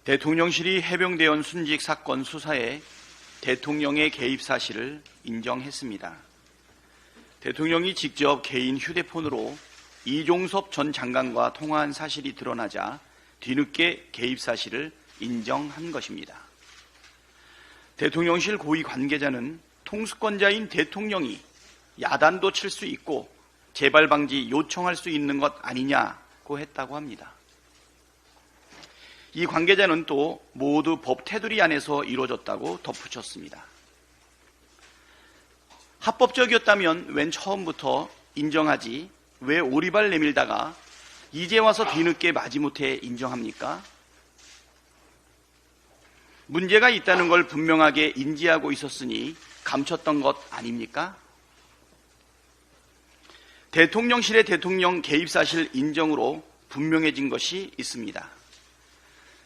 대통령실이 해병대원 순직 사건 수사에 대통령의 개입 사실을 인정했습니다. 대통령이 직접 개인 휴대폰으로 이종섭 전 장관과 통화한 사실이 드러나자 뒤늦게 개입 사실을 인정한 것입니다. 대통령실 고위 관계자는 통수권자인 대통령이 야단도 칠 수 있고 재발 방지 요청할 수 있는 것 아니냐고 했다고 합니다. 이 관계자는 또 모두 법 테두리 안에서 이루어졌다고 덧붙였습니다. 합법적이었다면 웬 처음부터 인정하지 왜 오리발 내밀다가 이제 와서 뒤늦게 마지못해 인정합니까? 문제가 있다는 걸 분명하게 인지하고 있었으니 감췄던 것 아닙니까? 대통령실의 대통령 개입 사실 인정으로 분명해진 것이 있습니다.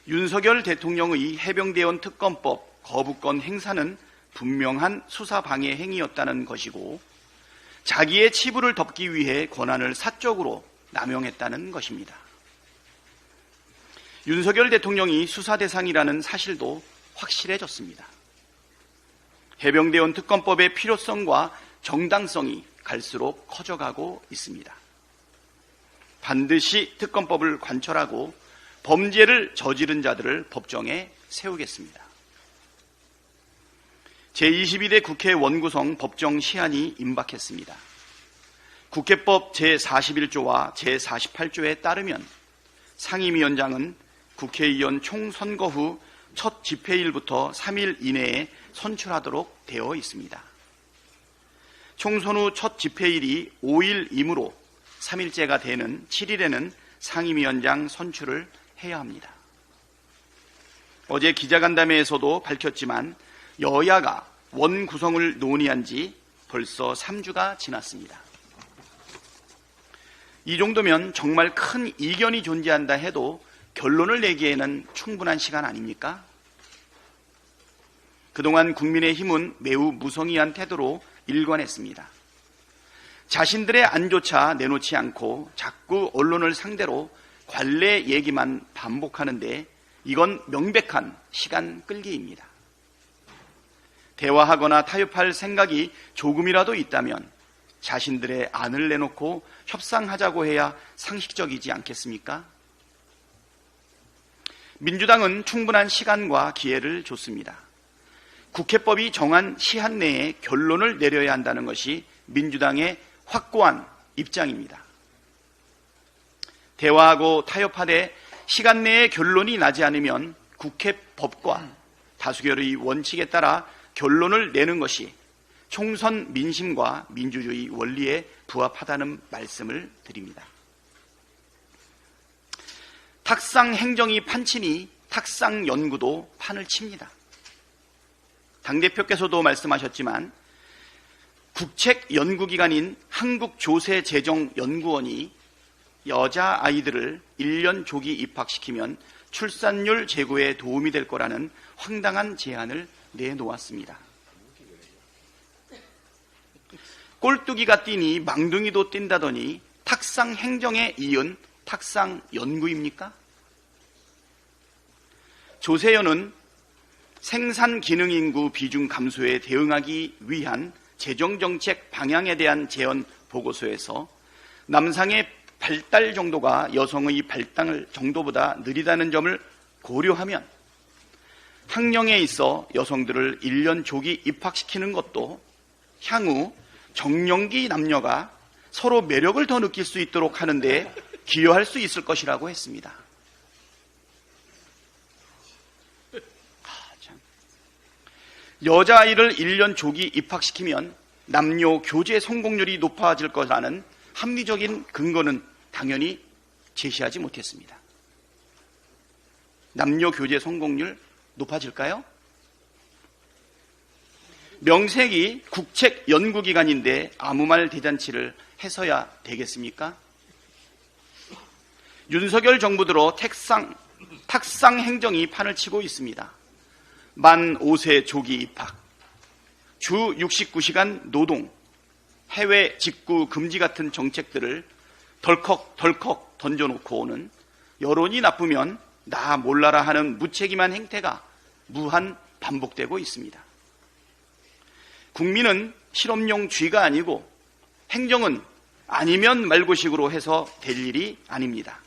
윤석열 대통령의 해병대원 특검법 거부권 행사는 분명한 수사 방해 행위였다는 것이고 자기의 치부를 덮기 위해 권한을 사적으로 남용했다는 것입니다. 윤석열 대통령이 수사 대상이라는 사실도 확실해졌습니다. 해병대원 특검법의 필요성과 정당성이 갈수록 커져가고 있습니다. 반드시 특검법을 관철하고 범죄를 저지른 자들을 법정에 세우겠습니다. 제22대 국회 원구성 법정 시한이 임박했습니다. 국회법 제41조와 제48조에 따르면 상임위원장은 국회의원 총선거 후 첫 집회일부터 3일 이내에 선출하도록 되어 있습니다. 총선 후 첫 집회일이 5일이므로 3일째가 되는 7일에는 상임위원장 선출을 해야 합니다. 어제 기자간담회에서도 밝혔지만 여야가 원 구성을 논의한 지 벌써 3주가 지났습니다. 이 정도면 정말 큰 이견이 존재한다 해도 결론을 내기에는 충분한 시간 아닙니까? 그동안 국민의힘은 매우 무성의한 태도로 일관했습니다. 자신들의 안조차 내놓지 않고 자꾸 언론을 상대로 관례 얘기만 반복하는데 이건 명백한 시간 끌기입니다. 대화하거나 타협할 생각이 조금이라도 있다면 자신들의 안을 내놓고 협상하자고 해야 상식적이지 않겠습니까? 민주당은 충분한 시간과 기회를 줬습니다. 국회법이 정한 시한 내에 결론을 내려야 한다는 것이 민주당의 확고한 입장입니다. 대화하고 타협하되 시간 내에 결론이 나지 않으면 국회법과 다수결의 원칙에 따라 결론을 내는 것이 총선 민심과 민주주의 원리에 부합하다는 말씀을 드립니다. 탁상 행정이 판치니 탁상 연구도 판을 칩니다. 당대표께서도 말씀하셨지만 국책연구기관인 한국조세재정연구원이 여자아이들을 1년 조기 입학시키면 출산율 제고에 도움이 될 거라는 황당한 제안을 내놓았습니다. 꼴뚜기가 뛰니 망둥이도 뛴다더니 탁상 행정에 이은 탁상 연구입니까? 조세연은 생산 기능 인구 비중 감소에 대응하기 위한 재정정책 방향에 대한 제언 보고서에서 남성의 발달 정도가 여성의 발달 정도보다 느리다는 점을 고려하면 학령에 있어 여성들을 1년 조기 입학시키는 것도 향후 정년기 남녀가 서로 매력을 더 느낄 수 있도록 하는데 기여할 수 있을 것이라고 했습니다. 여자아이를 1년 조기 입학시키면 남녀 교제 성공률이 높아질 거라는 합리적인 근거는 당연히 제시하지 못했습니다. 남녀 교제 성공률 높아질까요? 명색이 국책연구기관인데 아무 말 대잔치를 해서야 되겠습니까? 윤석열 정부 들어 탁상 행정이 판을 치고 있습니다. 만 5세 조기 입학, 주 69시간 노동, 해외 직구 금지 같은 정책들을 덜컥 던져놓고 오는 여론이 나쁘면 나 몰라라 하는 무책임한 행태가 무한 반복되고 있습니다. 국민은 실험용 쥐가 아니고 행정은 아니면 말고식으로 해서 될 일이 아닙니다.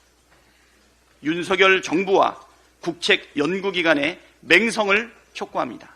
윤석열 정부와 국책 연구기관의 맹성을 촉구합니다.